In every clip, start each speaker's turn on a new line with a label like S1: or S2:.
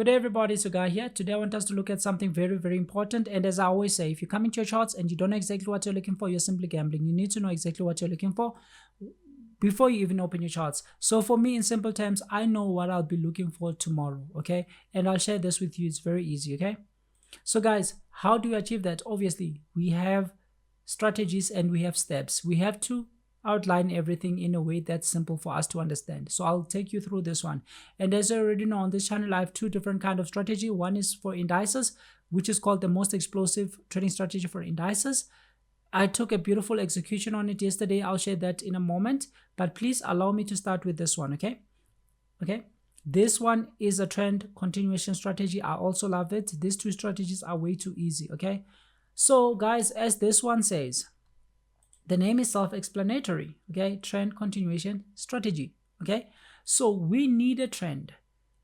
S1: Good day everybody, so Guy here. Today I want us to look at something very important, and as I always say, if you come into your charts and you don't know exactly what you're looking for, you're simply gambling. You need to know exactly what you're looking for before you even open your charts. So for me, in simple terms, I know what I'll be looking for tomorrow, okay? And I'll share this with you. It's very easy, okay? So guys, how do you achieve that? Obviously, we have strategies and we have steps. We have to outline everything in a way that's simple for us to understand. So I'll take you through this one. And as you already know, on this channel, I have two different kind of strategy. One is for indices, which is called the most explosive trading strategy for indices. I took a beautiful execution on it yesterday. I'll share that in a moment, but please allow me to start with this one, okay? Okay. This one is a trend continuation strategy. I also love it. These two strategies are way too easy, okay? So guys, as this one says, the name is self-explanatory, okay? Trend continuation strategy, okay? So we need a trend,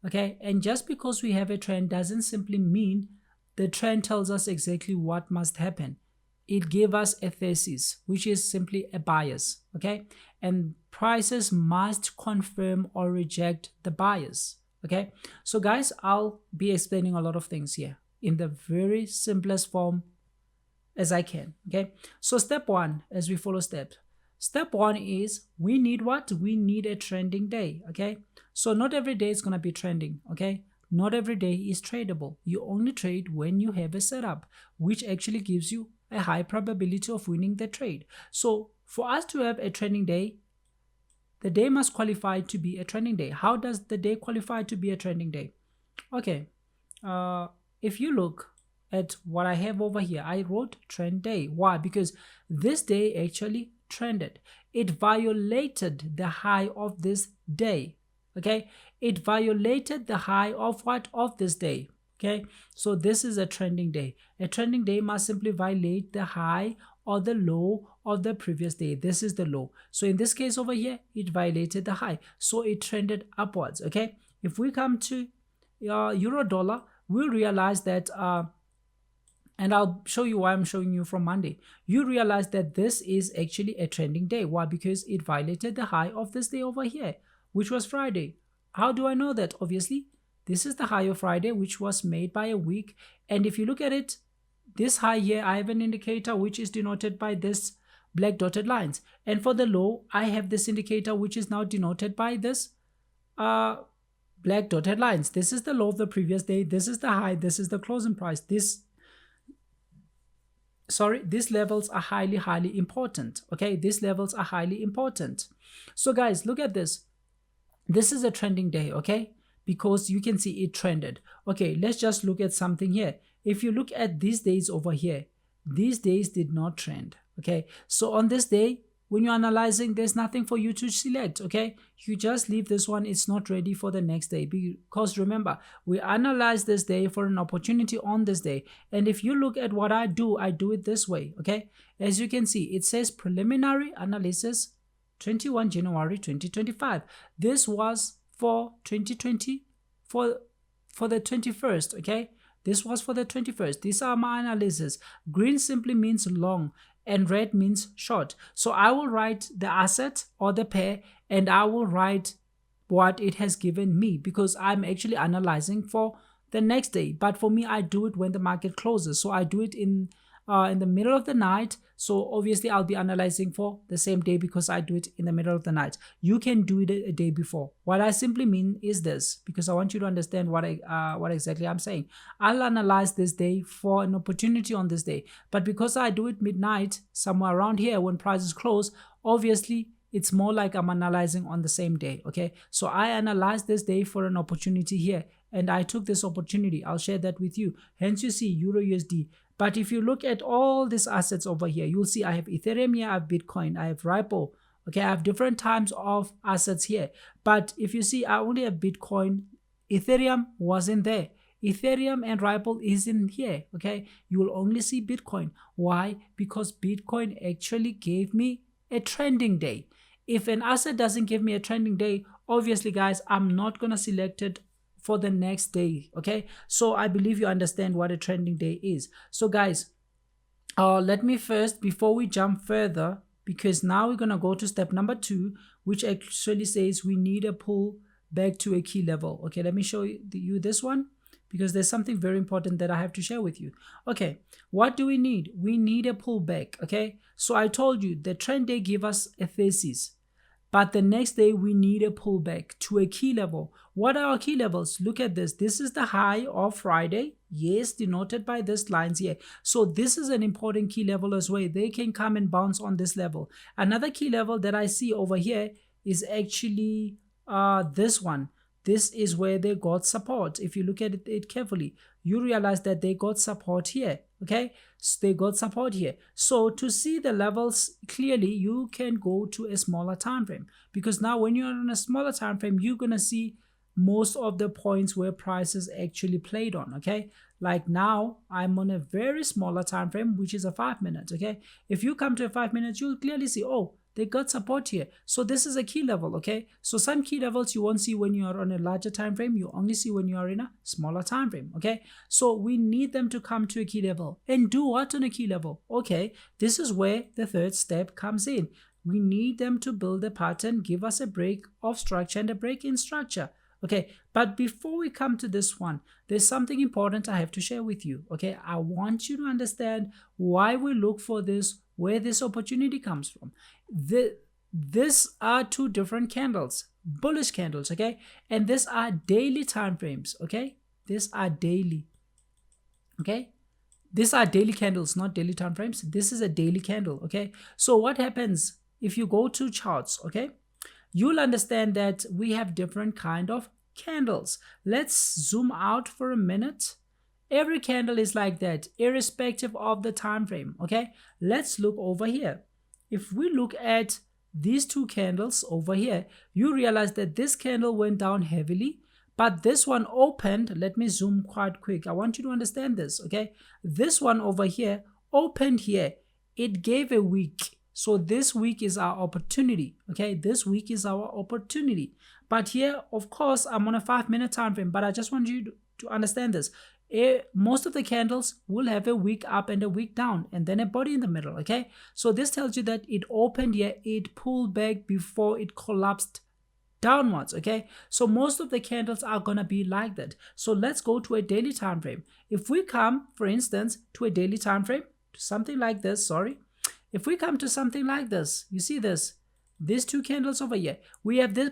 S1: okay? And just because we have a trend doesn't simply mean the trend tells us exactly what must happen. It gave us a thesis, which is simply a bias, okay? And prices must confirm or reject the bias, okay? So guys, I'll be explaining a lot of things here in the very simplest form as I can, okay? So step one, as we follow steps. Step one is we need what? We need a trending day, okay? So not every day is going to be trending, okay? Not every day is tradable. You only trade when you have a setup, which actually gives you a high probability of winning the trade. So for us to have a trending day, the day must qualify to be a trending day. How does the day qualify to be a trending day? Okay, if you look at what I have over here, I wrote trend day. Why? Because this day actually trended. It violated the high of this day, okay? It violated the high of what? Of this day, okay? So this is a trending day. A trending day must simply violate the high or the low of the previous day. This is the low. So in this case over here, it violated the high. So it trended upwards, okay? If we come to euro dollar, we'll realize that and I'll show you why I'm showing you from Monday. You realize that this is actually a trending day. Why? Because it violated the high of this day over here, which was Friday. How do I know that? Obviously, this is the high of Friday, which was made by a week. And if you look at it, this high here, I have an indicator which is denoted by this black dotted lines. And for the low, I have this indicator which is now denoted by this black dotted lines. This is the low of the previous day. This is the high. This is the closing price. These levels are highly important, okay? These levels are highly important. So guys, look at this. This is a trending day, okay? Because you can see it trended. Okay, let's just look at something here. If you look at these days over here, these days did not trend, okay? So on this day, when you're analyzing, there's nothing for you to select, okay? You just leave this one. It's not ready for the next day, because remember, we analyze this day for an opportunity on this day. And if you look at what I do it this way, okay? As you can see, it says preliminary analysis 21 January 2025. This was for 2020 for the 21st, okay? This was for the 21st. These are my analysis. Green simply means long and red means short. So I will write the asset or the pair, and I will write what it has given me, because I'm actually analyzing for the next day. But for me, I do it when the market closes. So I do it in the middle of the night. So obviously I'll be analyzing for the same day because I do it in the middle of the night. You can do it a day before. What I simply mean is this, because I want you to understand what exactly I'm saying. I'll analyze this day for an opportunity on this day, but because I do it midnight, somewhere around here when prices close, obviously it's more like I'm analyzing on the same day, okay? So I analyzed this day for an opportunity here, and I took this opportunity. I'll share that with you. Hence you see Euro USD. But if you look at all these assets over here, you'll see I have Ethereum here, I have Bitcoin, I have Ripple, okay? I have different types of assets here. But if you see, I only have Bitcoin. Ethereum wasn't there. Ethereum and Ripple is in here, okay? You will only see Bitcoin. Why? Because Bitcoin actually gave me a trending day. If an asset doesn't give me a trending day, obviously guys, I'm not gonna select it for the next day, okay? So I believe you understand what a trending day is. So guys, let me first, before we jump further, because now we're gonna go to step number 2, which actually says we need a pull back to a key level. Okay, let me show you this one. because there's something very important that I have to share with you. Okay, what do we need? We need a pullback. Okay, so I told you the trend day give us a thesis, but the next day we need a pullback to a key level. What are our key levels? Look at this. This is the high of Friday. Yes, denoted by these lines here. So this is an important key level as well. They can come and bounce on this level. Another key level that I see over here is actually this one. This is where they got support. If you look at it carefully, you realize that they got support here. Okay, so they got support here. So to see the levels clearly, you can go to a smaller time frame, because now when you're on a smaller time frame, you're gonna see most of the points where prices actually played on. Okay, like now I'm on a very smaller time frame, which is a 5 minute. Okay, if you come to a 5 minutes, you'll clearly see, oh, they got support here. So this is a key level. Okay, so some key levels you won't see when you are on a larger time frame, you only see when you are in a smaller time frame. Okay, so we need them to come to a key level. And do what on a key level? Okay, this is where the third step comes in. We need them to build a pattern, give us a break of structure and a break in structure. Okay, but before we come to this one, there's something important I have to share with you. Okay, I want you to understand why we look for this, where this opportunity comes from. These are two different candles, bullish candles. Okay, and these are daily time frames. Okay, these are daily. Okay, these are daily candles, not daily time frames. This is a daily candle. Okay, so what happens if you go to charts? Okay, you'll understand that we have different kind of candles. Let's zoom out for a minute. Every candle is like that, irrespective of the time frame. Okay, let's look over here. If we look at these two candles over here, you realize that this candle went down heavily, but this one opened. Let me zoom quite quick. I want you to understand this. Okay, this one over here opened here. It gave a week. So this week is our opportunity. Okay, this week is our opportunity. But here, of course, I'm on a 5 minute time frame, but I just want you to understand this. Most of the candles will have a week up and a week down, and then a body in the middle. Okay, so this tells you that it opened here, it pulled back before it collapsed downwards. Okay, so most of the candles are gonna be like that. So let's go to a daily time frame. If we come, for instance, to a daily time frame, to something like this, if we come to something like this, you see this, these two candles over here, we have this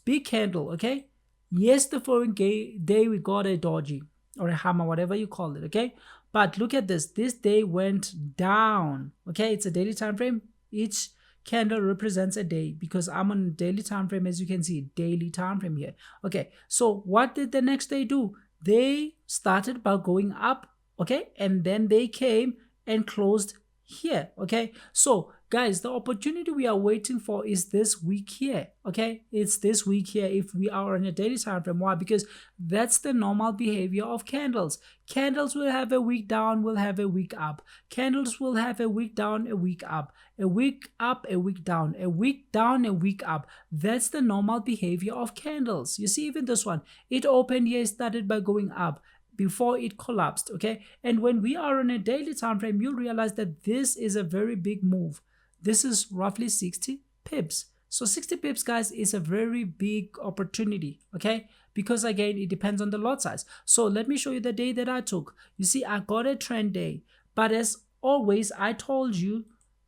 S1: big candle. Okay, yes, the following day we got a doji or a hammer, whatever you call it. Okay, but look at this day went down. Okay, it's a daily time frame. Each candle represents a day, because I'm on a daily time frame, as you can see, daily time frame here. Okay, so what did the next day do? They started by going up. Okay, and then they came and closed here. Okay, so guys, the opportunity we are waiting for is this week here. Okay, it's this week here if we are on a daily time frame. Why? Because that's the normal behavior of candles. Candles will have a week down, will have a week up. Candles will have a week down, a week up, a week up, a week down, a week down, a week up. That's the normal behavior of candles. You see, even this one, it opened here, started by going up before it collapsed. Okay, and when we are on a daily time frame, you'll realize that this is a very big move. This is roughly 60 pips. So 60 pips, guys, is a very big opportunity. Okay, because again, it depends on the lot size. So let me show you the day that I took. You see, I got a trend day, but as always, I told you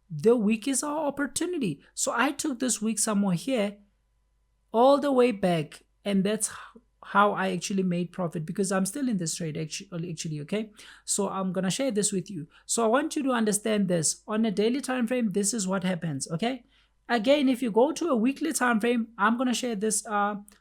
S1: the week is our opportunity. So I took this week somewhere here all the way back, and that's how I actually made profit, because I'm still in this trade actually. Okay, so I'm gonna share this with you. So I want you to understand this. On a daily time frame, this is what happens. Okay, again, if you go to a weekly time frame, I'm gonna share this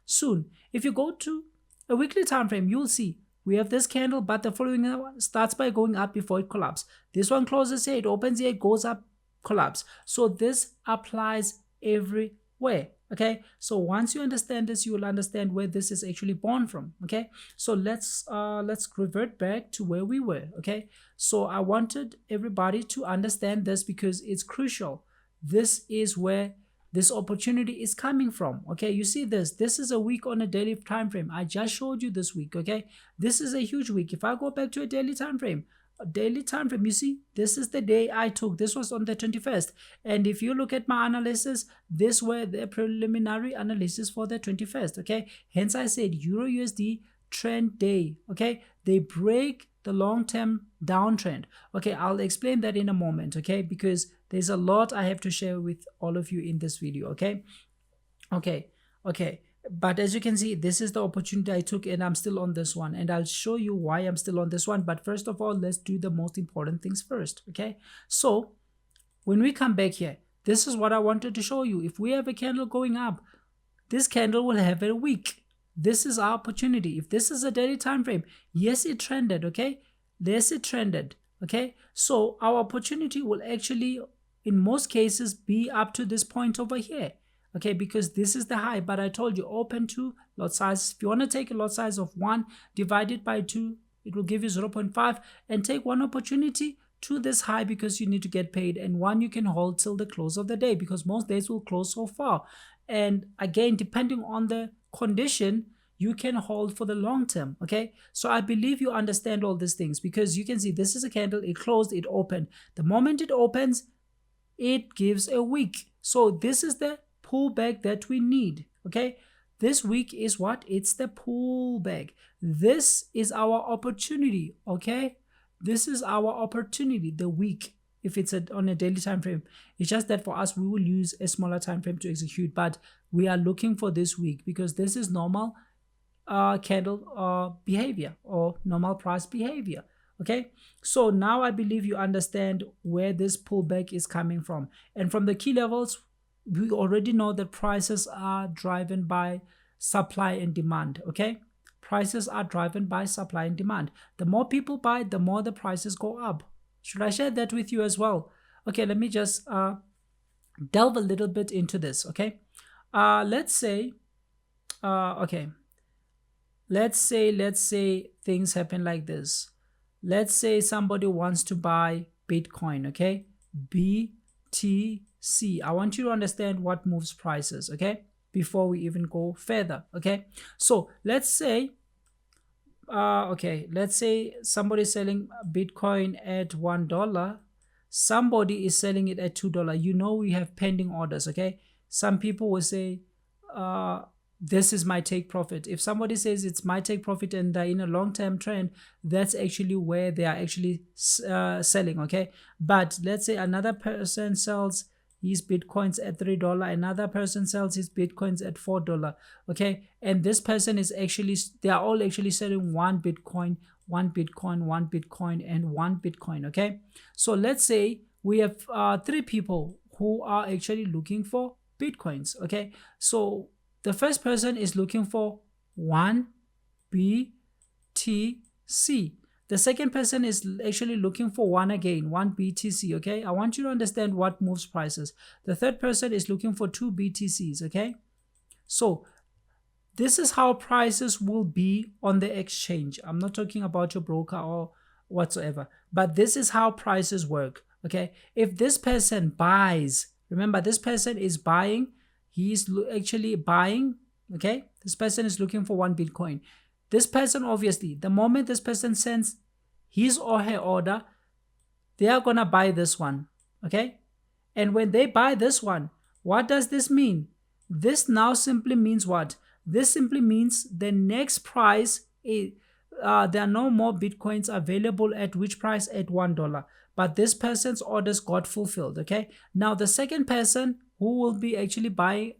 S1: soon. If you go to a weekly time frame, you'll see we have this candle, but the following one starts by going up before it collapses. This one closes here, it opens here, it goes up, collapse. So this applies everywhere. Okay, so once you understand this, you will understand where this is actually born from. Okay, so let's revert back to where we were. Okay, so I wanted everybody to understand this because it's crucial. This is where this opportunity is coming from. Okay, you see this is a week on a daily time frame. I just showed you this week. Okay, this is a huge week. If I go back to a daily time frame, you see, this is the day I took. This was on the 21st, and if you look at my analysis, this were the preliminary analysis for the 21st. Okay, hence I said Euro USD trend day. Okay, they break the long-term downtrend. Okay, I'll explain that in a moment. Okay, because there's a lot I have to share with all of you in this video. Okay, okay, but as you can see, this is the opportunity I took, and I'm still on this one, and I'll show you why I'm still on this one. But first of all, let's do the most important things first. Okay, so when we come back here, this is what I wanted to show you. If we have a candle going up, this candle will have a wick. This is our opportunity. If this is a daily time frame, yes, it trended. Okay, yes, it trended. Okay, so our opportunity will actually in most cases be up to this point over here. Okay, because this is the high, but I told you open to lot size. If you want to take a lot size of 1 divided by 2, it will give you 0.5, and take one opportunity to this high because you need to get paid, and one you can hold till the close of the day because most days will close so far. And again, depending on the condition, you can hold for the long term. Okay, so I believe you understand all these things, because you can see this is a candle, it closed, it opened. The moment it opens, it gives a wick. So this is the pullback that we need. Okay, this wick is what? It's the pullback. This is our opportunity. Okay, this is our opportunity, the wick. If it's on a daily time frame, it's just that for us we will use a smaller time frame to execute, but we are looking for this wick because this is normal candle behavior or normal price behavior. Okay, so now I believe you understand where this pullback is coming from. And from the key levels, we already know that prices are driven by supply and demand. Okay, prices are driven by supply and demand. The more people buy, the more the prices go up. Should I share that with you as well? Okay, let me just delve a little bit into this. Okay, let's say let's say things happen like this. Let's say somebody wants to buy Bitcoin. Okay, BTC. I want you to understand what moves prices. Okay, before we even go further. Okay, so let's say let's say somebody is selling Bitcoin at $1. Somebody is selling it at $2. You know, we have pending orders. Okay, some people will say this is my take profit. If somebody says it's my take profit and they're in a long-term trend, that's actually where they are actually selling. Okay, but let's say another person sells his Bitcoins at $3, another person sells his Bitcoins at $4. Okay, and this person is actually, they are all actually selling one Bitcoin, and one Bitcoin. Okay, so let's say we have 3 people who are actually looking for Bitcoins. Okay, so the first person is looking for 1 BTC. The second person is actually looking for 1 BTC. Okay, I want you to understand what moves prices. The third person is looking for 2 BTCs. Okay, so this is how prices will be on the exchange. I'm not talking about your broker or whatsoever, but this is how prices work. Okay, if this person buys, remember this person is buying, he's actually buying. Okay, this person is looking for 1 Bitcoin. This person, obviously, the moment this person sends his or her order, they are gonna buy this one. Okay, and when they buy this one, what does this mean? This now simply means what? This simply means the next price is there are no more Bitcoins available at which price? At $1. But this person's orders got fulfilled. Okay, now the second person who will be actually buying,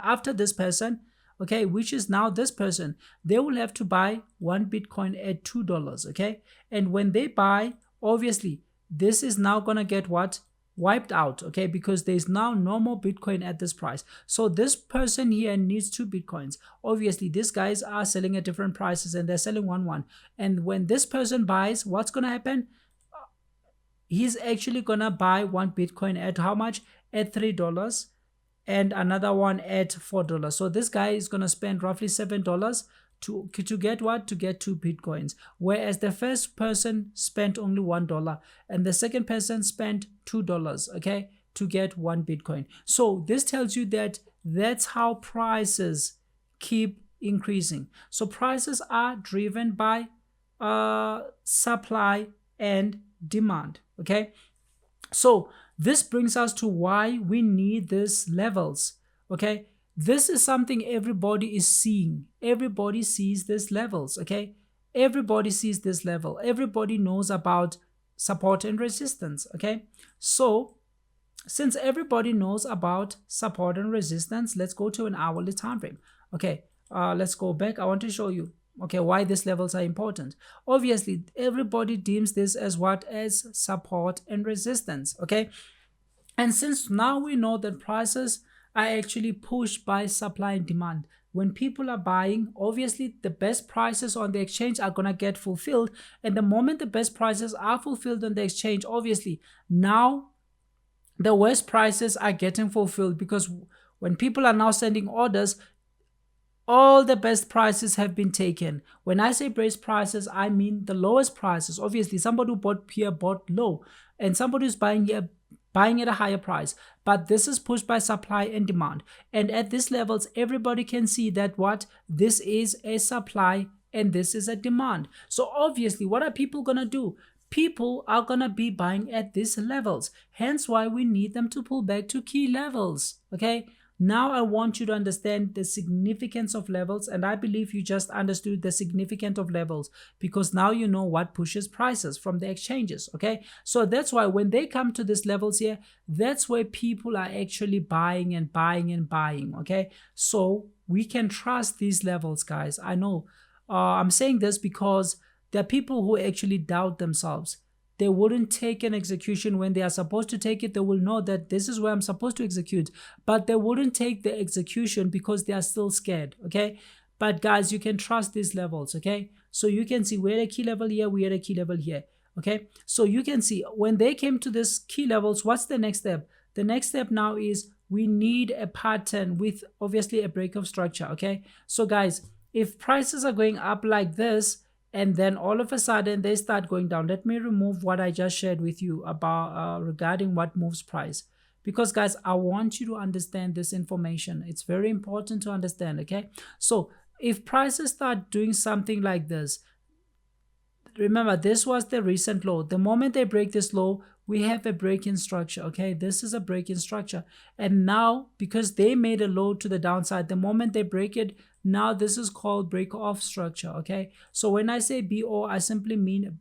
S1: after this person, okay, which is now this person, they will have to buy 1 Bitcoin at $2. Okay, and when they buy, obviously this is now gonna get what? Wiped out. Okay, because there's now no more Bitcoin at this price. So this person here needs 2 Bitcoins. Obviously these guys are selling at different prices and they're selling 1, and when this person buys, what's gonna happen? He's actually gonna buy 1 Bitcoin at how much? At $3, and another one at $4. So this guy is gonna spend roughly $7 to get what? To get 2 Bitcoins. Whereas the first person spent only $1 and the second person spent $2, okay, to get 1 Bitcoin. So this tells you that that's how prices keep increasing. So prices are driven by supply and demand. Okay, so this brings us to why we need these levels. Okay, This is something everybody is seeing. Everybody sees these levels, okay? Everybody sees this level. Everybody knows about support and resistance, okay? So since everybody knows about support and resistance, let's go to an hourly time frame. Okay, let's go back. I want to show you, okay, why these levels are important. Obviously, everybody deems this as what? As support and resistance, okay? And since now we know that prices are actually pushed by supply and demand, when people are buying, obviously the best prices on the exchange are going to get fulfilled. And the moment the best prices are fulfilled on the exchange, obviously now the worst prices are getting fulfilled, because when people are now sending orders, all the best prices have been taken. When I say best prices, I mean the lowest prices. Obviously, somebody who bought here bought low, and somebody who's buying here buying at a higher price. But this is pushed by supply and demand. And at these levels, everybody can see that what? This is a supply and this is a demand. So obviously, what are people going to do? People are going to be buying at these levels. Hence why we need them to pull back to key levels. Okay. Now I want you to understand the significance of levels, and I believe you just understood the significance of levels, because now you know what pushes prices from the exchanges, okay? So that's why when they come to these levels here, that's where people are actually buying and buying and buying, okay? So we can trust these levels, guys. I know I'm saying this because there are people who actually doubt themselves. They wouldn't take an execution when they are supposed to take it. They will know that this is where I'm supposed to execute, but they wouldn't take the execution because they are still scared, okay? But guys, you can trust these levels, okay? So you can see we're at a key level here, we're at a key level here, okay? So you can see when they came to this key levels, what's the next step? The next step now is we need a pattern with obviously a break of structure, okay? So guys, if prices are going up like this, and then all of a sudden they start going down. Let me remove what I just shared with you about regarding what moves price. Because guys, I want you to understand this information. It's very important to understand, okay? So if prices start doing something like this, remember this was the recent low. The moment they break this low, we have a break-in structure, okay? This is a break-in structure. And now, because they made a low to the downside, the moment they break it, now this is called break-off structure, okay? So when I say BO, I simply mean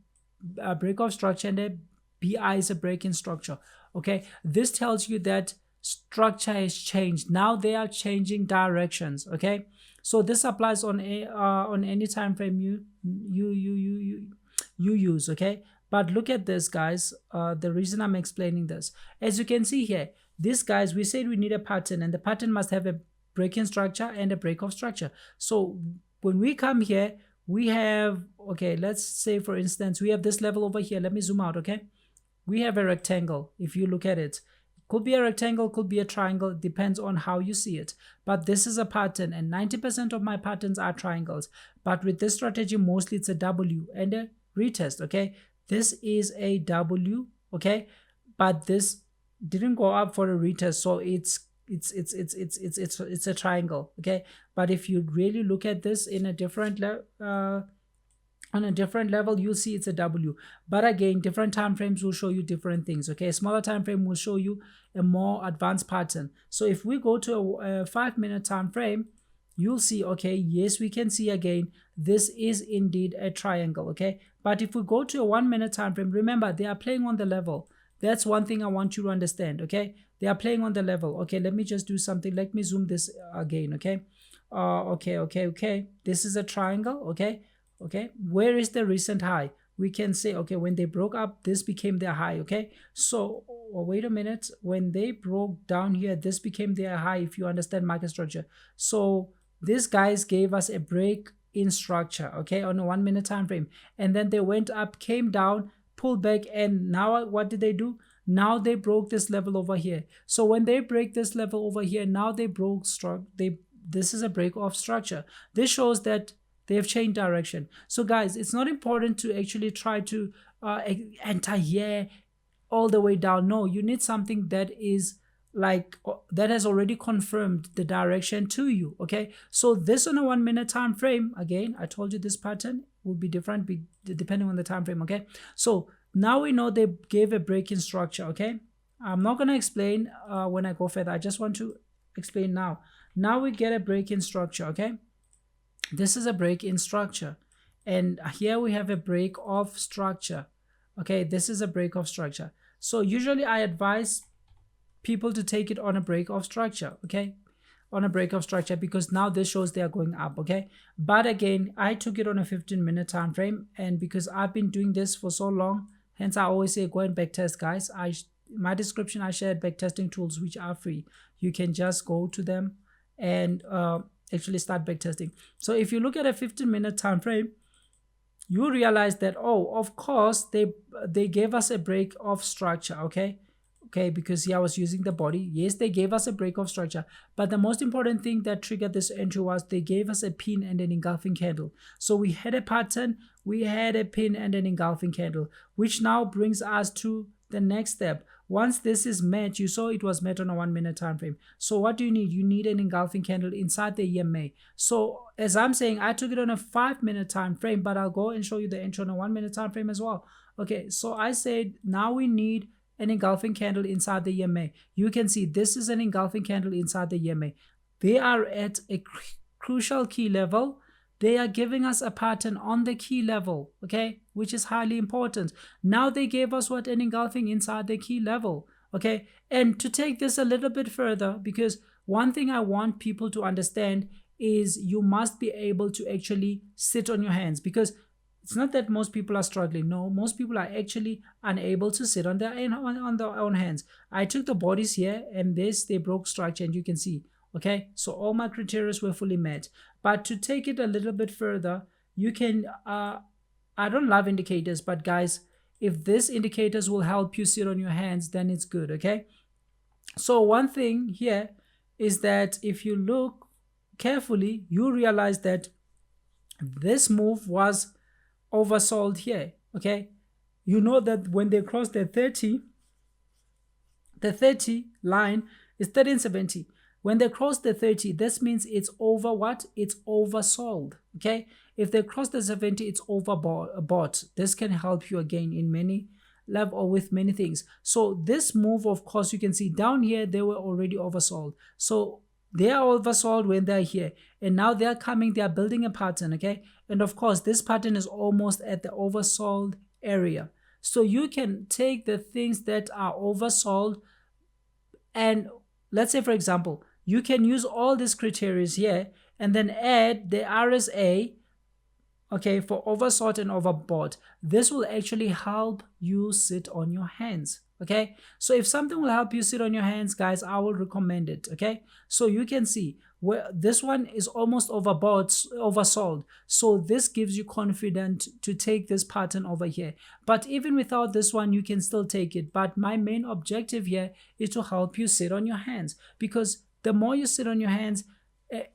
S1: a break-off structure, and a BI is a break-in structure, okay? This tells you that structure has changed. Now they are changing directions, okay? So this applies on any time frame you use, okay? But look at this, guys. The reason I'm explaining this, as you can see here, these guys, we said we need a pattern, and the pattern must have a break-in structure and a break-off structure. So when we come here, we have, okay, let's say for instance, we have this level over here. Let me zoom out, okay? We have a rectangle. If you look at it, could be a rectangle, could be a triangle. It depends on how you see it. But this is a pattern, and 90% of my patterns are triangles. But with this strategy, mostly it's a W and a retest, okay? This is a W, okay? But this didn't go up for a retest, so it's a triangle, okay? But if you really look at this in a different on a different level, you'll see it's a W. But again, different time frames will show you different things, okay? A smaller time frame will show you a more advanced pattern. So if we go to a 5-minute time frame, you'll see, okay, yes, we can see again, this is indeed a triangle, okay? But if we go to a 1-minute time frame, remember, they are playing on the level. That's one thing I want you to understand, okay? They are playing on the level. Okay, let me just do something. Let me zoom this again, okay? Okay. This is a triangle, okay? Okay, where is the recent high? We can say, okay, when they broke up, this became their high, okay? So, wait a minute. When they broke down here, this became their high, if you understand market structure. So, these guys gave us a break in structure, okay, on a 1-minute time frame. And then they went up, came down, pulled back, and now what did they do? Now they broke this level over here. So when they break this level over here, now they broke this is a break off structure. This shows that they have changed direction. So guys, it's not important to actually try to enter here all the way down. No, you need something that is like that has already confirmed the direction to you, okay? So this on a 1-minute time frame, again, I told you this pattern will be different depending on the time frame, okay? So now we know they gave a break-in structure, okay? I'm not going to explain when I go further. I just want to explain now. Now we get a break in structure. Okay, this is a break in structure, and here we have a break of structure. Okay, this is a break of structure. So usually I advise people to take it on a break of structure. Okay, on a break of structure, because now this shows they are going up. Okay, but again, I took it on a 15-minute time frame, and because I've been doing this for so long, hence I always say go and backtest, guys. My description, I shared backtesting tools which are free. You can just go to them and actually start backtesting. So if you look at a 15-minute time frame, you realize that, oh, of course they gave us a break of structure. Okay, because here I was using the body. Yes, they gave us a break of structure, but the most important thing that triggered this entry was they gave us a pin and an engulfing candle. So we had a pattern, we had a pin and an engulfing candle, which now brings us to the next step. Once this is met, you saw it was met on a 1-minute time frame. So what do you need? You need an engulfing candle inside the EMA. So as I'm saying, I took it on a 5-minute time frame, but I'll go and show you the entry on a 1-minute time frame as well. Okay, so I said now we need an engulfing candle inside the EMA. You can see this is an engulfing candle inside the EMA. They are at a crucial key level. They are giving us a pattern on the key level, okay, which is highly important. Now they gave us what? An engulfing inside the key level, okay. And to take this a little bit further, because one thing I want people to understand is you must be able to actually sit on your hands, because it's not that most people are struggling. No, most people are actually unable to sit on their own hands. I took the bodies here, and they broke structure, and you can see. Okay, so all my criteria were fully met. But to take it a little bit further, you can, I don't love indicators, but guys, if these indicators will help you sit on your hands, then it's good. Okay, so one thing here is that if you look carefully, you realize that this move was oversold here. Okay, you know that when they cross the 30 line is 1370. When they cross the 30, this means it's over what? It's oversold. Okay, if they cross the 70, it's overbought. This can help you again in many level or with many things. So this move, of course, you can see down here they were already oversold. So they are oversold when they're here, and now they're coming, they're building a pattern. Okay, and of course this pattern is almost at the oversold area. So you can take the things that are oversold, and let's say, for example, you can use all these criteria here and then add the RSA, okay, for oversold and overbought. This will actually help you sit on your hands. Okay, so if something will help you sit on your hands, guys, I will recommend it. Okay, so you can see where this one is almost oversold, so this gives you confidence to take this pattern over here. But even without this one, you can still take it. But my main objective here is to help you sit on your hands, because the more you sit on your hands,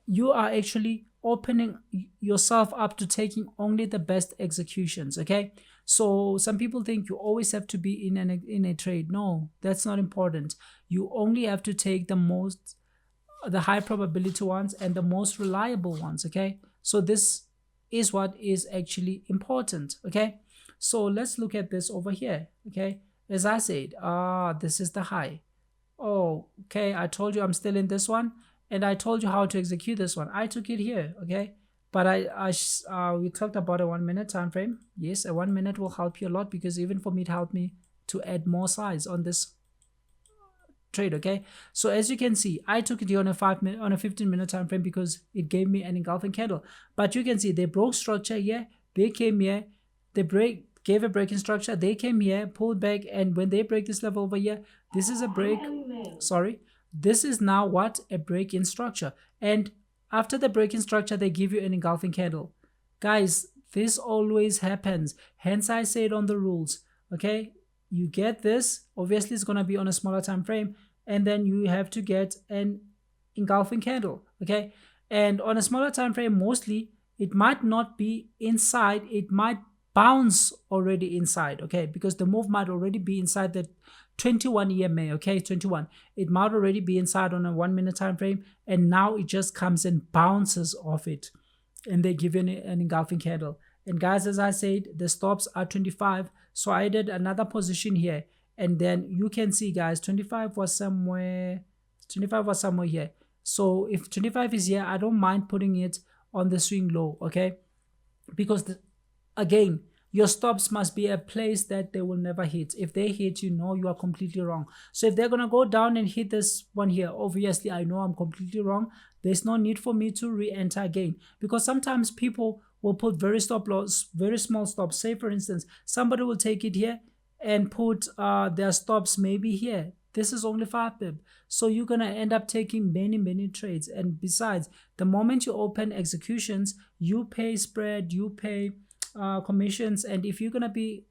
S1: you are actually opening yourself up to taking only the best executions. Okay, so some people think you always have to be in a trade. No, that's not important. You only have to take the high probability ones and the most reliable ones. Okay, so this is what is actually important. Okay, so let's look at this over here. Okay, as I said, this is the high. Oh, okay, I told you I'm still in this one, and I told you how to execute this one. I took it here. Okay, but we talked about a 1-minute time frame. Yes, a 1 minute will help you a lot, because even for me, it helped me to add more size on this trade. Okay, so as you can see, I took it here on a 15-minute time frame because it gave me an engulfing candle. But you can see they broke structure here, they came here, they gave a break in structure, they came here, pulled back, and when they break this level over here, this is a break. Sorry, this is now what? A break in structure. And after the break in structure, they give you an engulfing candle. Guys, this always happens. Hence I say it on the rules. Okay, you get this, obviously it's going to be on a smaller time frame, and then you have to get an engulfing candle. Okay, and on a smaller time frame, mostly it might not be inside, it might bounce already inside. Okay, because the move might already be inside the 21 EMA. Okay, 21, it might already be inside on a 1-minute time frame, and now it just comes and bounces off it, and they give you an engulfing candle. And guys, as I said, the stops are 25, so I did another position here, and then you can see, guys, 25 was somewhere here. So if 25 is here, I don't mind putting it on the swing low, okay? Because again, your stops must be a place that they will never hit. If they hit, you know you are completely wrong. So if they're gonna go down and hit this one here, obviously I know I'm completely wrong. There's no need for me to re-enter again, because sometimes people will put very small stops. Say for instance, somebody will take it here and put their stops maybe here. This is only 5 pip, so you're gonna end up taking many trades. And besides, the moment you open executions, you pay spread, you pay commissions, and if you're gonna be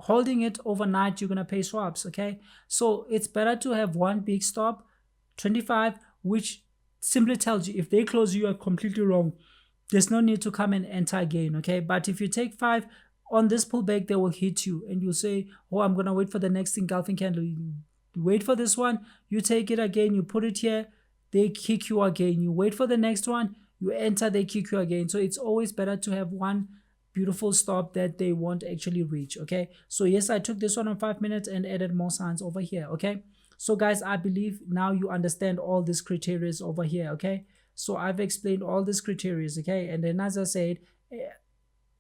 S1: holding it overnight, you're gonna pay swaps, okay? So it's better to have one big stop, 25, which simply tells you if they close, you are completely wrong. There's no need to come and enter again, okay? But if you take 5 on this pullback, they will hit you and you'll say, oh, I'm gonna wait for the next engulfing candle. You wait for this one, you take it again, you put it here, they kick you again. You wait for the next one, you enter, they kick you again. So it's always better to have one beautiful stop that they won't actually reach, okay? So yes, I took this one on 5 minutes and added more signs over here, okay? So guys, I believe now you understand all these criteria over here, okay? So I've explained all these criteria, okay? And then as I said,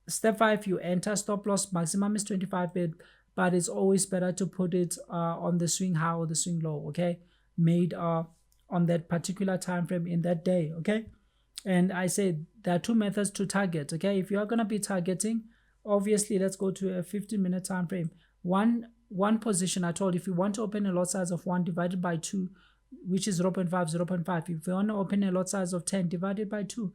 S1: step 5, you enter, stop loss maximum is 25 bit, but it's always better to put it on the swing high or the swing low, okay? Made on that particular time frame in that day, okay? And I said there are 2 methods to target, okay? If you are going to be targeting, obviously let's go to a 15-minute time frame. One position, I told, if you want to open a lot size of 1 divided by 2, which is 0.5, 0.5. If you want to open a lot size of 10 divided by 2,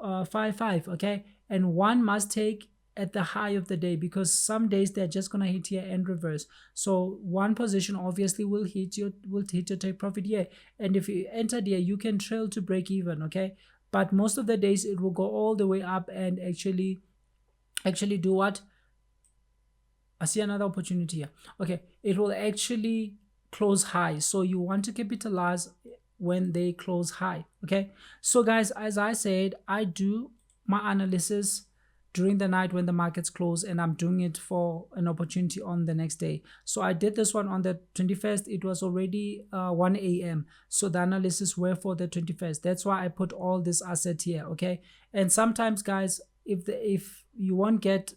S1: 5, okay? And one must take at the high of the day, because some days they're just gonna hit here and reverse. So one position obviously will hit your take profit here, and if you enter there, you can trail to break even, okay? But most of the days it will go all the way up and actually do what? I see another opportunity here. Okay, it will actually close high, so you want to capitalize when they close high, okay? So guys, as I said, I do my analysis during the night when the markets close, and I'm doing it for an opportunity on the next day. So I did this one on the 21st. It was already 1 a.m. So the analysis were for the 21st. That's why I put all this asset here, okay? And sometimes guys, if you won't get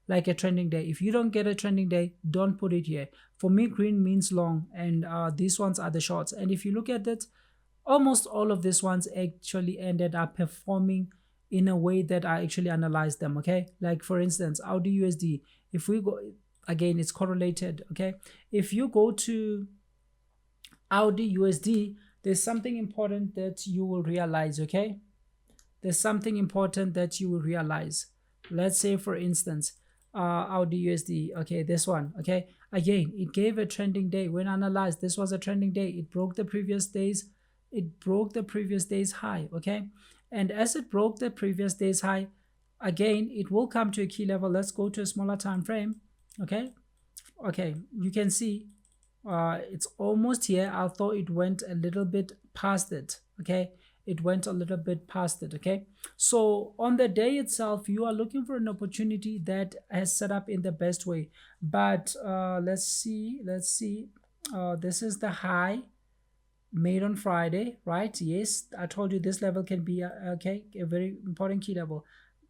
S1: like a trending day, if you don't get a trending day, don't put it here. For me, green means long, and these ones are the shorts. And if you look at it, almost all of these ones actually ended up performing in a way that I actually analyzed them, okay? Like for instance, Audi USD, if we go, again, it's correlated, okay? If you go to Audi USD, there's something important that you will realize, okay? There's something important that you will realize. Let's say for instance, Audi USD, okay, this one, okay? Again, it gave a trending day. When analyzed, this was a trending day. It broke the previous day's high, okay? And as it broke the previous day's high, again, it will come to a key level. Let's go to a smaller time frame, okay? Okay, you can see it's almost here. I thought it went a little bit past it, okay? It went a little bit past it, okay? So on the day itself, you are looking for an opportunity that has set up in the best way. But let's see. This is the high made on Friday, right? Yes, I told you this level can be a very important key level.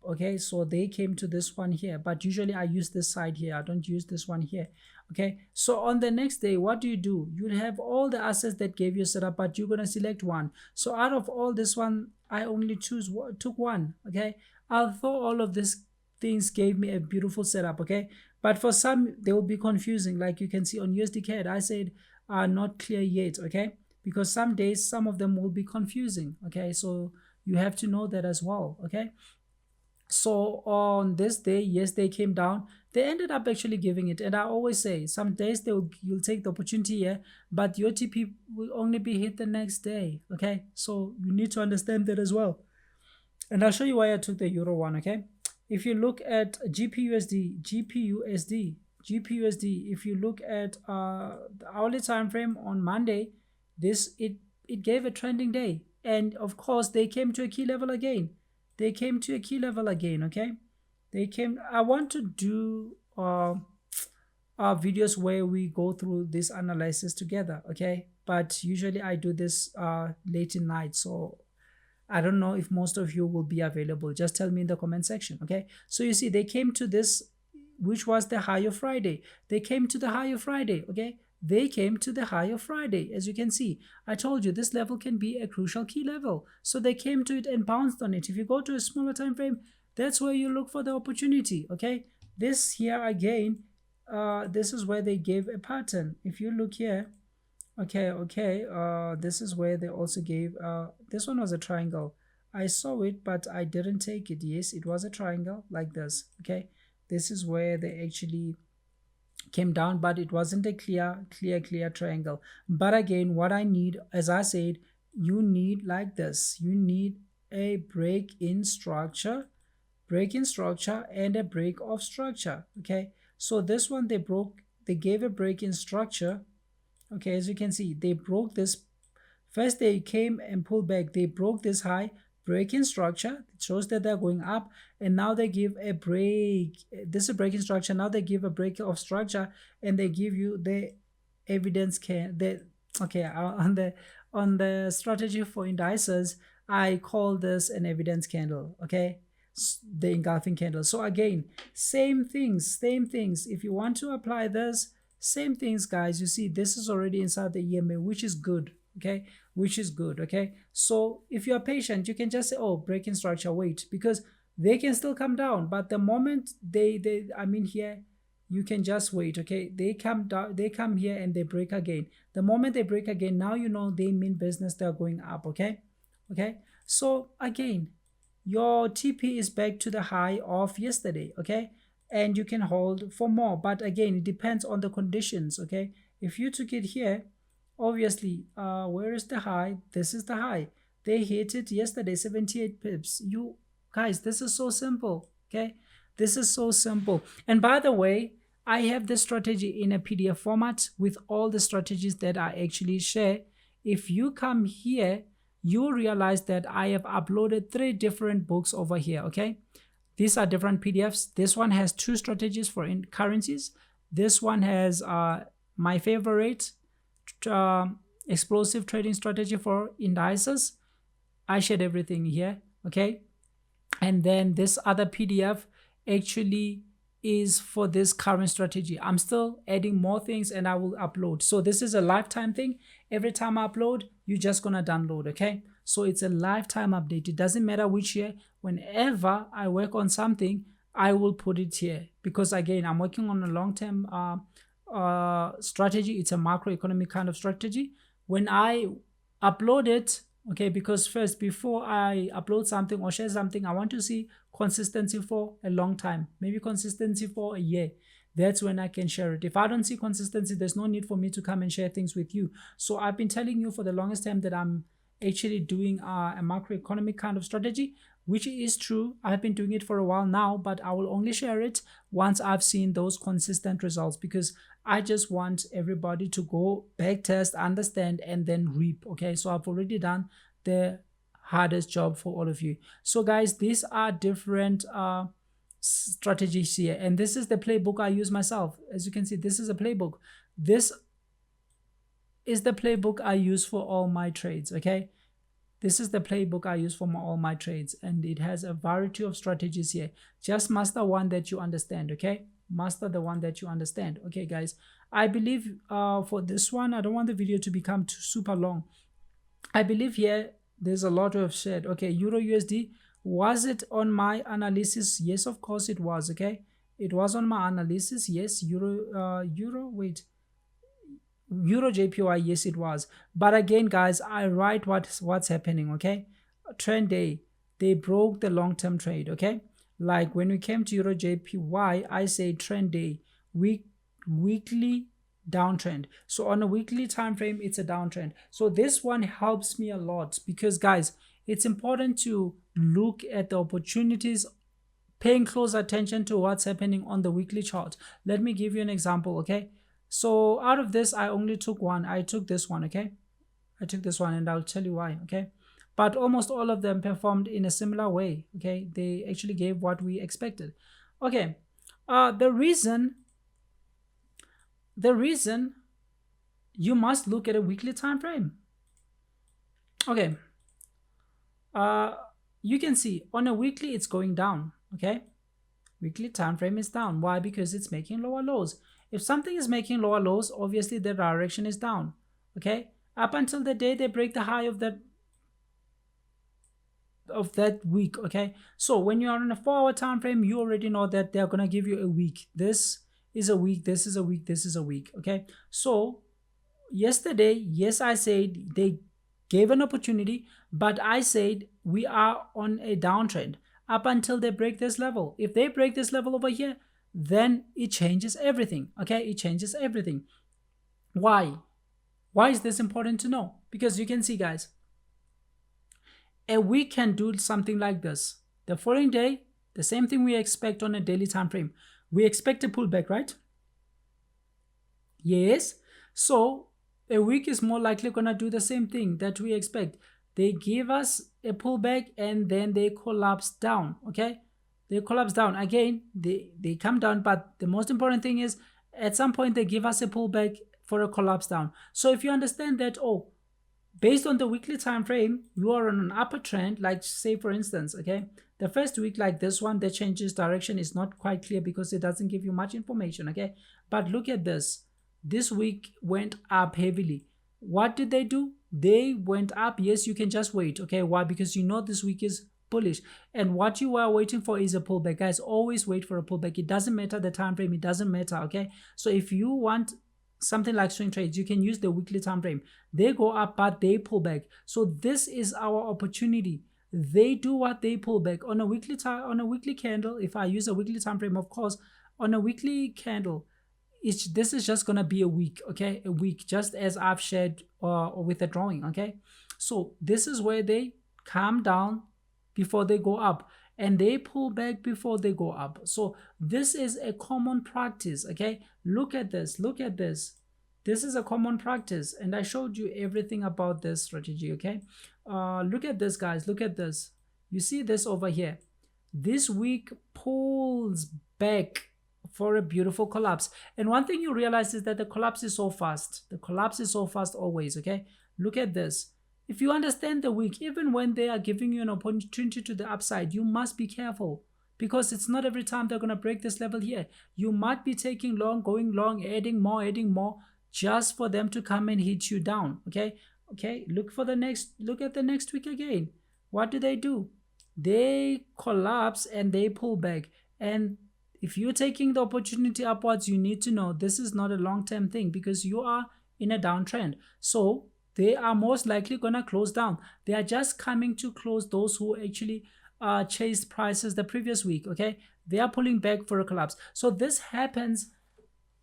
S1: Okay, so they came to this one here, but usually I use this side here. I don't use this one here. Okay, so on the next day, what do? You'll have all the assets that gave you setup, but you're gonna select one. So out of all this one, I only took one. Okay, although all of these things gave me a beautiful setup. Okay, but for some they will be confusing. Like you can see on USD CAD, I said are not clear yet. Okay, because some days some of them will be confusing. Okay, so you have to know that as well. Okay, so on this day, yes, they came down. They ended up actually giving it, and I always say some days you'll take the opportunity here, but your TP will only be hit the next day. Okay, so you need to understand that as well. And I'll show you why I took the euro one. Okay, if you look at GPUSD, if you look at the hourly time frame on Monday, it gave a trending day, and of course they came to a key level again. Okay? I want to do videos where we go through this analysis together, okay? but usually I do this late in night, so I don't know if most of you will be available. Just tell me in the comment section. Okay, so you see they came to this, which was the high of Friday. They came to the high of Friday. Okay, they came to the high of Friday. As you can see, I told you this level can be a crucial key level, so they came to it and bounced on it. If you go to a smaller time frame, that's where you look for the opportunity. Okay, this here again, this is where they gave a pattern. If you look here, okay, this is where they also gave, this one was a triangle. I saw it, but I didn't take it. Yes, it was a triangle like this. Okay, this is where they actually came down, but it wasn't a clear triangle. But again, what I need, as I said, you need like this. You need a break in structure, and a break of structure. Okay, so this one they gave a break in structure. Okay, as you can see, they broke this. First, they came and pulled back. They broke this high, break in structure. It shows that they're going up, and now they give a break. This is a break in structure. Now they give a break of structure, and they give you the evidence on the strategy for indices. I call this an evidence candle. Okay, the engulfing candle. So again, same things. If you want to apply this, same things, guys. You see, this is already inside the EMA, which is good. Okay, okay. So if you're patient, you can just say, oh, breaking structure, wait, because they can still come down. But the moment here, you can just wait. Okay, they come down, they come here and they break again. The moment they break again, now you know they mean business, they're going up. Okay, so again, your TP is back to the high of yesterday. Okay, and you can hold for more, but again, it depends on the conditions. Okay, if you took it here, obviously, where is the high? This is the high. They hit it yesterday, 78 pips. You guys, this is so simple. Okay, this is so simple. And by the way, I have this strategy in a PDF format with all the strategies that I actually share. If you come here, you'll realize that I have uploaded 3 different books over here. Okay, these are different PDFs. This one has 2 strategies for currencies. This one has my favorite explosive trading strategy for indices. I shared everything here. Okay, and then this other PDF actually is for this current strategy. I'm still adding more things and I will upload. So this is a lifetime thing. Every time I upload, you're just gonna download. Okay, so it's a lifetime update. It doesn't matter which year. Whenever I work on something, I will put it here, because again, I'm working on a long-term strategy. It's a macroeconomic kind of strategy. When I upload it, okay, because first, before I upload something or share something, I want to see consistency for a long time, maybe consistency for a year. That's when I can share it. If I don't see consistency, there's no need for me to come and share things with you. So I've been telling you for the longest time that I'm actually doing a macroeconomic kind of strategy, which is true. I've been doing it for a while now, but I will only share it once I've seen those consistent results, because I just want everybody to go back test, understand, and then reap. Okay, so I've already done the hardest job for all of you. So guys, these are different strategies here, and this is the playbook I use myself. As you can see, this is a playbook. This is the playbook I use for all my trades. Okay, this is the playbook I use for all my trades, and it has a variety of strategies here. Just master one that you understand. Okay, master the one that you understand. Okay guys, I believe for this one, I don't want the video to become super long. I believe here there's a lot of shared. Okay, Euro USD, was it on my analysis? Yes, of course it was. Okay, it was on my analysis. Yes, Euro JPY, yes it was. But again guys, I write what's happening. Okay, trend day, they broke the long-term trade. Okay, like when we came to Euro JPY, I say trend day, weekly downtrend. So on a weekly time frame, it's a downtrend. So this one helps me a lot, because guys, it's important to look at the opportunities, paying close attention to what's happening on the weekly chart. Let me give you an example. Okay, so out of this, I only took one. I took this one. Okay, I took this one, and I'll tell you why. Okay, but almost all of them performed in a similar way. Okay, they actually gave what we expected. Okay, the reason you must look at a weekly time frame. Okay, you can see on a weekly it's going down. Okay, weekly time frame is down. Why? Because it's making lower lows. If something is making lower lows, obviously the direction is down. Okay, up until the day they break the high of that week. Okay, so when you are on a 4-hour time frame, you already know that they're gonna give you a week. This is a week, this is a week, this is a week. Okay, so yesterday, yes, I said they gave an opportunity, but I said we are on a downtrend up until they break this level. If they break this level over here, then it changes everything. Okay, it changes everything. Why is this important to know? Because you can see, guys, a week can do something like this. The following day, the same thing we expect on a daily time frame. We expect a pullback, right? Yes. So a week is more likely gonna do the same thing that we expect. They give us a pullback and then they collapse down. Okay, they collapse down again. They come down, but the most important thing is at some point they give us a pullback for a collapse down. So if you understand that, oh, based on the weekly time frame, you are on an upper trend, like say for instance, okay, the first week like this one, the changes direction is not quite clear because it doesn't give you much information. Okay, but look at this week went up heavily. What did they do? They went up. Yes, you can just wait. Okay, why? Because you know this week is bullish, and what you are waiting for is a pullback. Guys, always wait for a pullback. It doesn't matter the time frame, it doesn't matter. Okay, so if you want something like swing trades, you can use the weekly time frame. They go up, but they pull back. So this is our opportunity. They do what? They pull back on a weekly time, on a weekly candle. If I use a weekly time frame, of course, on a weekly candle, this is just gonna be a week. Okay, a week, just as I've shared with the drawing. Okay, so this is where they calm down before they go up, and they pull back before they go up. So this is a common practice. Okay, look at this, look at this. This is a common practice, and I showed you everything about this strategy. Okay, look at this, guys, look at this. You see this over here, this week pulls back for a beautiful collapse. And one thing you realize is that the collapse is so fast. The collapse is so fast always. Okay, look at this. If you understand the week, even when they are giving you an opportunity to the upside, you must be careful, because it's not every time they're going to break this level here. You might be taking long, going long, adding more, just for them to come and hit you down. Okay, look at the next week again. What do? They collapse and they pull back. And if you're taking the opportunity upwards, you need to know this is not a long-term thing, because you are in a downtrend. So they are most likely gonna close down. They are just coming to close those who actually chased prices the previous week. Okay, they are pulling back for a collapse. So this happens.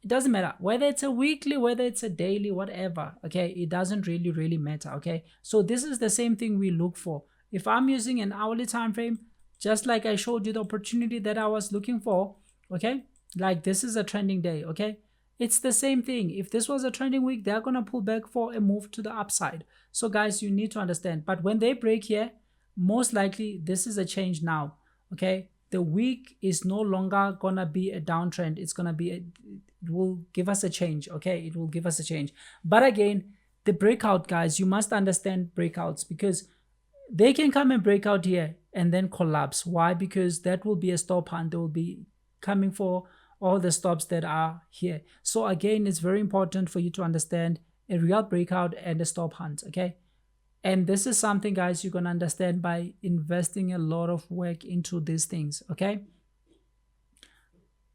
S1: It doesn't matter whether it's a weekly, whether it's a daily, whatever. Okay, it doesn't really matter. Okay, so this is the same thing we look for. If I'm using an hourly time frame, just like I showed you the opportunity that I was looking for, okay, like this is a trending day. Okay, it's the same thing. If this was a trending week, they're gonna pull back for a move to the upside. So guys, you need to understand. But when they break here, most likely this is a change now. Okay, the week is no longer gonna be a downtrend. It's gonna be it will give us a change. Okay, it will give us a change. But again, the breakout, guys, you must understand breakouts, because they can come and break out here and then collapse. Why? Because that will be a stop hunt. They will be coming for all the stops that are here. So again, it's very important for you to understand a real breakout and a stop hunt. Okay, and this is something, guys, you're gonna understand by investing a lot of work into these things. Okay,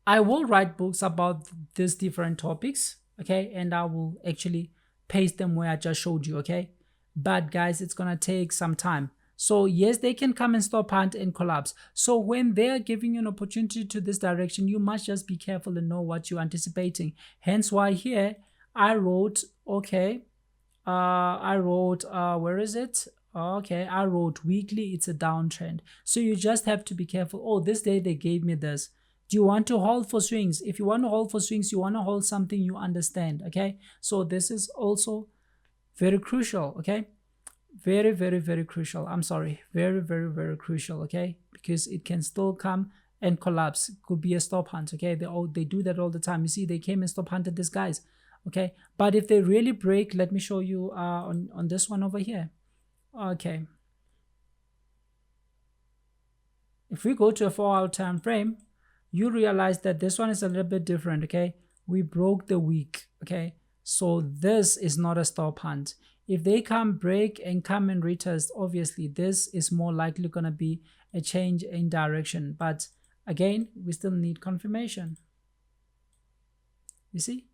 S1: I will write books about these different topics. Okay, and I will actually paste them where I just showed you. Okay, but guys, it's gonna take some time. So yes, they can come and stop hunt and collapse. So when they are giving you an opportunity to this direction, you must just be careful and know what you're anticipating. Hence why here I wrote, okay, where is it? Okay, I wrote weekly, it's a downtrend. So you just have to be careful. Oh, this day they gave me this. Do you want to hold for swings? If you want to hold for swings, you want to hold something you understand. Okay, so this is also very crucial. Okay, very crucial. I'm sorry, very crucial. Okay, because it can still come and collapse. It could be a stop hunt. Okay, they do that all the time. You see, they came and stop hunted these guys. okay? But if they really break, let me show you on this one over here. Okay, if we go to a 4-hour time frame, you realize that this one is a little bit different, okay? We broke the week, okay? So this is not a stop hunt. If they come break and come and retest, obviously this is more likely going to be a change in direction. But again, we still need confirmation. You see?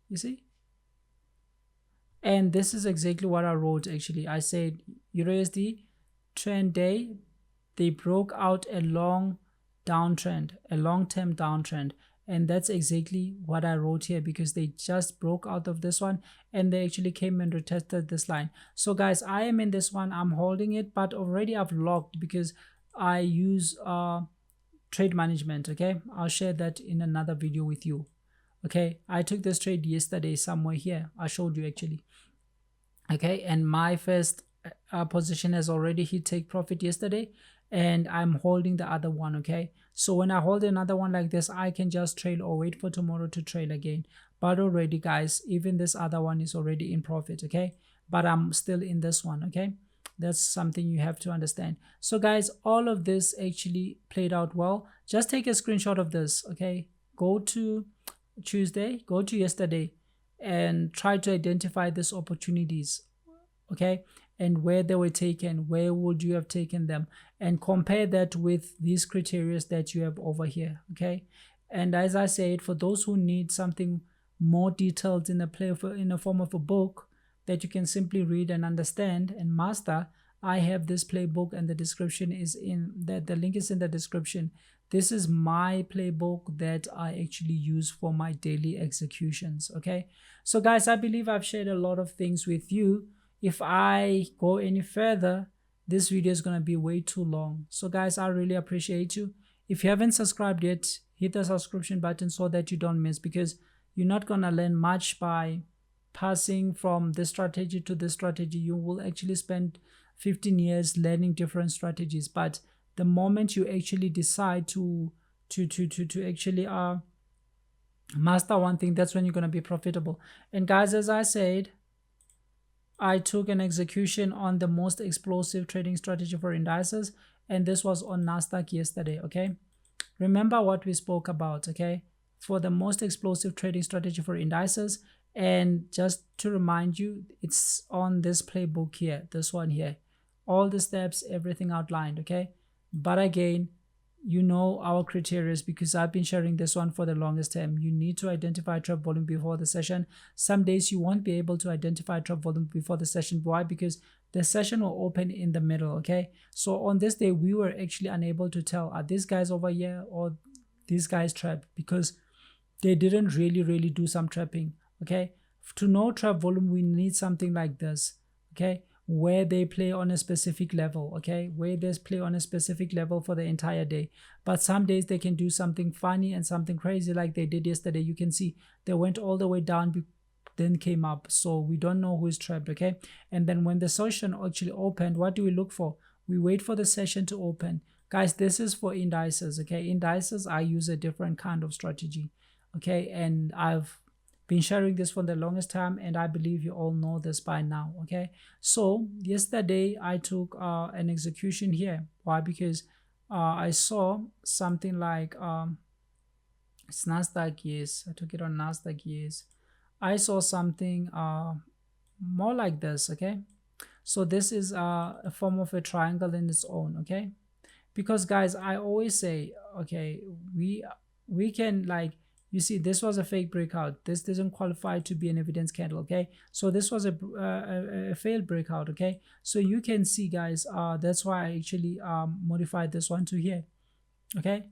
S1: You see? And this is exactly what I wrote actually. I said EURUSD trend day, they broke out a long downtrend, a long-term downtrend. And that's exactly what I wrote here, because they just broke out of this one and they actually came and retested this line. So guys, I am in this one, I'm holding it, but already I've locked because I use trade management. Okay, I'll share that in another video with you. Okay, I took this trade yesterday somewhere here. I showed you actually. Okay, and my first position has already hit take profit yesterday, and I'm holding the other one. Okay, so when I hold another one like this, I can just trail or wait for tomorrow to trail again. But already guys, even this other one is already in profit. Okay, but I'm still in this one. Okay, that's something you have to understand. So guys, all of this actually played out well. Just take a screenshot of this. Okay, go to Tuesday, go to yesterday, and try to identify these opportunities, okay, and where they were taken, where would you have taken them, and compare that with these criteria that you have over here. Okay, and as I said, for those who need something more detailed in the form of a book that you can simply read and understand and master, I have this playbook, and the description is in that, the link is in the description. This is my playbook that I actually use for my daily executions. Okay, so guys, I believe I've shared a lot of things with you. If I go any further, this video is going to be way too long. So guys, I really appreciate you. If you haven't subscribed yet, hit the subscription button so that you don't miss, because you're not going to learn much by passing from this strategy to this strategy. You will actually spend 15 years learning different strategies, but the moment you actually decide to actually master one thing, that's when you're going to be profitable. And guys, as I said, I took an execution on the most explosive trading strategy for indices, and this was on Nasdaq yesterday. Okay, remember what we spoke about, okay, for the most explosive trading strategy for indices. And just to remind you, it's on this playbook here, this one here, all the steps, everything outlined. Okay, but again, you know our criteria, because I've been sharing this one for the longest time. You need to identify trap volume before the session. Some days you won't be able to identify trap volume before the session. Why? Because the session will open in the middle. Okay, so on this day we were actually unable to tell, are these guys over here or these guys trapped, because they didn't really do some trapping. Okay, to know trap volume, we need something like this. Okay, where they play on a specific level. Okay, where they play on a specific level for the entire day. But some days they can do something funny and something crazy, like they did yesterday. You can see they went all the way down, then came up. So we don't know who is trapped. Okay, and then when the session actually opened, what do we look for? We wait for the session to open. Guys, this is for indices. Okay, indices, I use a different kind of strategy. Okay, and I've been sharing this for the longest time, and I believe you all know this by now. Okay, so yesterday I took an execution here. Why? Because I saw something like it's Nasdaq, yes, I took it on Nasdaq, yes. I saw something more like this. Okay, so this is a form of a triangle in its own. Okay, because guys, I always say, okay, we can, like, you see, this was a fake breakout. This doesn't qualify to be an evidence candle. Okay, so this was a failed breakout. Okay, so you can see, guys, that's why I actually modified this one to here. Okay,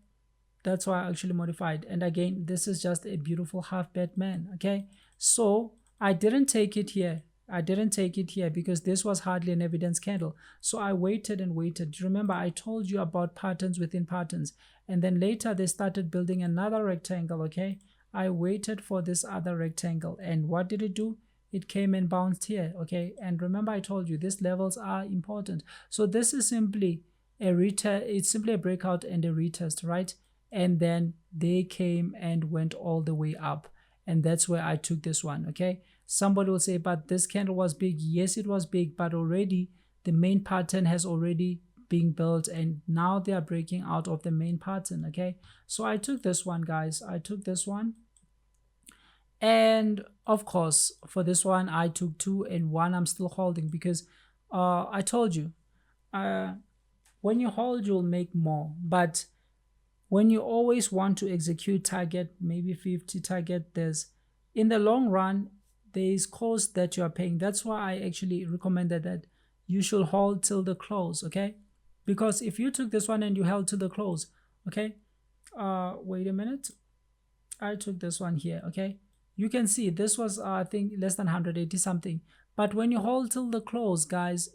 S1: that's why I actually modified. And again, this is just a beautiful half bet man. Okay, so I didn't take it here. I didn't take it here because this was hardly an evidence candle. So I waited and waited. Remember, I told you about patterns within patterns. And then later they started building another rectangle. Okay, I waited for this other rectangle. And what did it do? It came and bounced here. Okay, and remember, I told you these levels are important. So this is simply a retest. It's simply a breakout and a retest, right? And then they came and went all the way up. and that's where I took this one. Okay, somebody will say, but this candle was big. Yes, it was big, but already the main pattern has already been built, and now they are breaking out of the main pattern. Okay, so I took this one, guys. I took this one, and of course for this one I took 2, and 1 I'm still holding because I told you, when you hold you'll make more, but when you always want to execute target maybe 50 target, there's in the long run there is cost that you are paying. That's why I actually recommended that you should hold till the close. Okay, because if you took this one and you held to the close, okay, wait a minute, I took this one here. Okay, you can see this was I think less than 180 something, but when you hold till the close, guys,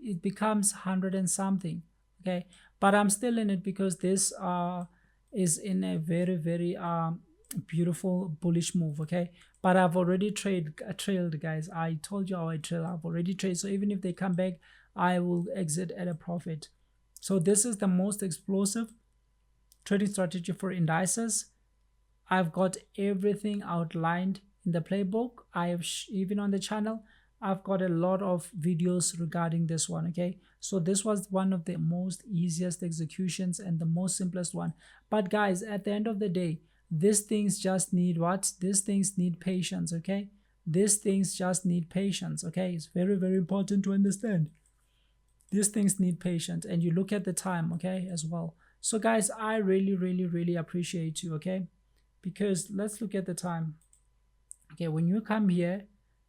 S1: it becomes 100 and something. Okay, but I'm still in it because this is in a very beautiful bullish move. Okay, but I've already trailed, guys. I told you how I trail. I've already traded, so even if they come back, I will exit at a profit. So this is the most explosive trading strategy for indices. I've got everything outlined in the playbook. I have even on the channel I've got a lot of videos regarding this one. Okay, so this was one of the most easiest executions and the most simplest one. But guys, at the end of the day, these things just need what? These things need patience. Okay, these things just need patience. Okay, it's very important to understand. These things need patience, and you look at the time, okay, as well. So guys, I really appreciate you. Okay, because let's look at the time. Okay, when you come here,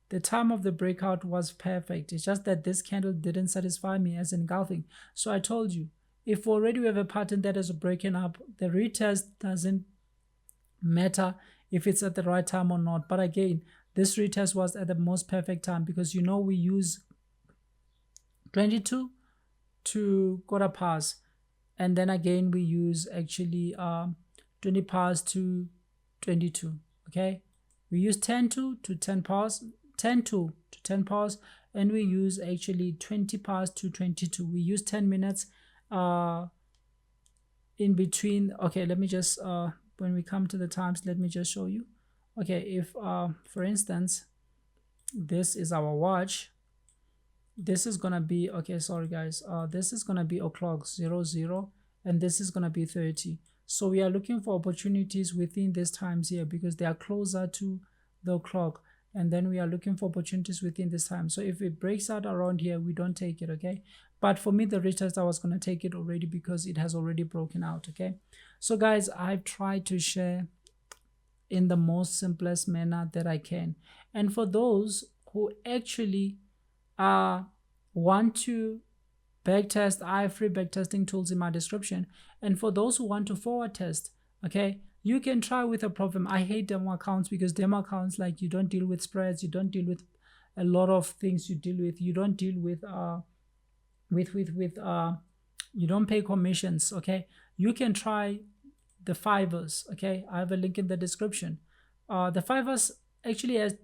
S1: the time of the breakout was perfect. It's just that this candle didn't satisfy me as engulfing. So I told you, if already we have a pattern that is breaking up, the retest doesn't matter if it's at the right time or not. But again, this retest was at the most perfect time because we use 22 to quarter past, and then again we use actually 20 past to 22. Okay, we use 10 to 10 past, 10 to 10 past, and we use actually 20 past to 22. We use 10 minutes in between. Okay, let me just when we come to the times, let me just show you. Okay, if for instance this is our watch, this is gonna be, okay, sorry guys, this is gonna be o'clock 00, and this is gonna be 30. So we are looking for opportunities within these times here because they are closer to the clock, and then we are looking for opportunities within this time. So if it breaks out around here, we don't take it. Okay, but for me the retest, I was going to take it already because it has already broken out. Okay, so guys, I've tried to share in the most simplest manner that I can, and for those who actually want to backtest, I have free backtesting tools in my description. And for those who want to forward test, okay, you can try with a problem. I hate demo accounts because demo accounts, like, you don't deal with spreads, you don't deal with a lot of things. You don't deal with you don't pay commissions. Okay, you can try the Fivers. Okay, I have a link in the description. The Fivers actually has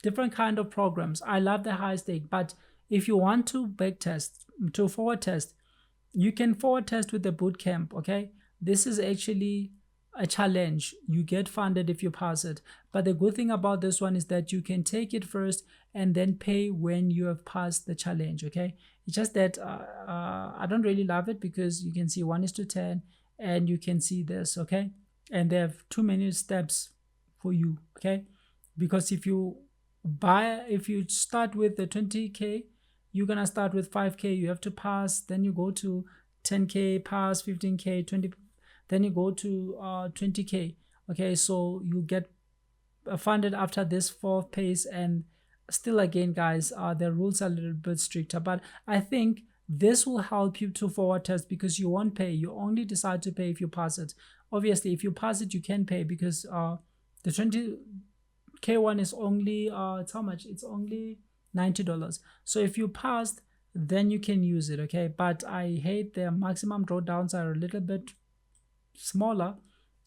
S1: different kind of programs. I love the high stake, but if you want to backtest, to forward test, you can forward test with the bootcamp. Okay, this is actually a challenge. You get funded if you pass it, but the good thing about this one is that you can take it first and then pay when you have passed the challenge. Okay, it's just that I don't really love it because you can see 1:10 and you can see this. Okay, and they have too many steps for you. Okay, because if you start with the 20k, you're gonna start with 5k, you have to pass, then you go to 10k, pass 15k, 20, then you go to 20k. Okay, so you get funded after this fourth pace. And still, again guys, the rules are a little bit stricter, but I think this will help you to forward test because you won't pay. You only decide to pay if you pass it. Obviously, if you pass it, you can pay because the 20k one is only it's how much? It's only $90. So if you passed, then you can use it. Okay, but I hate the maximum drawdowns are a little bit smaller.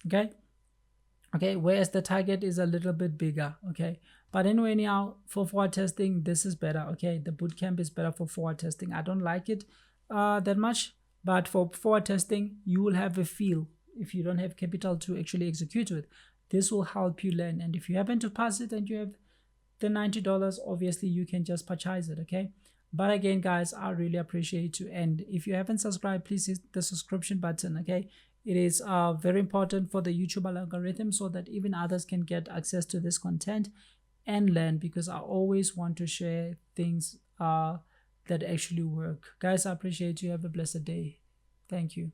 S1: Okay, whereas the target is a little bit bigger. Okay, but anyway, now for forward testing, this is better. Okay, the bootcamp is better for forward testing. I don't like it that much, but for forward testing, you will have a feel if you don't have capital to actually execute with. This will help you learn, and if you happen to pass it and you have the $90, obviously you can just purchase it. Okay, but again guys, I really appreciate you, and if you haven't subscribed, please hit the subscription button. Okay, it is very important for the YouTube algorithm, so that even others can get access to this content and learn, because I always want to share things that actually work. Guys, I appreciate you. Have a blessed day. Thank you.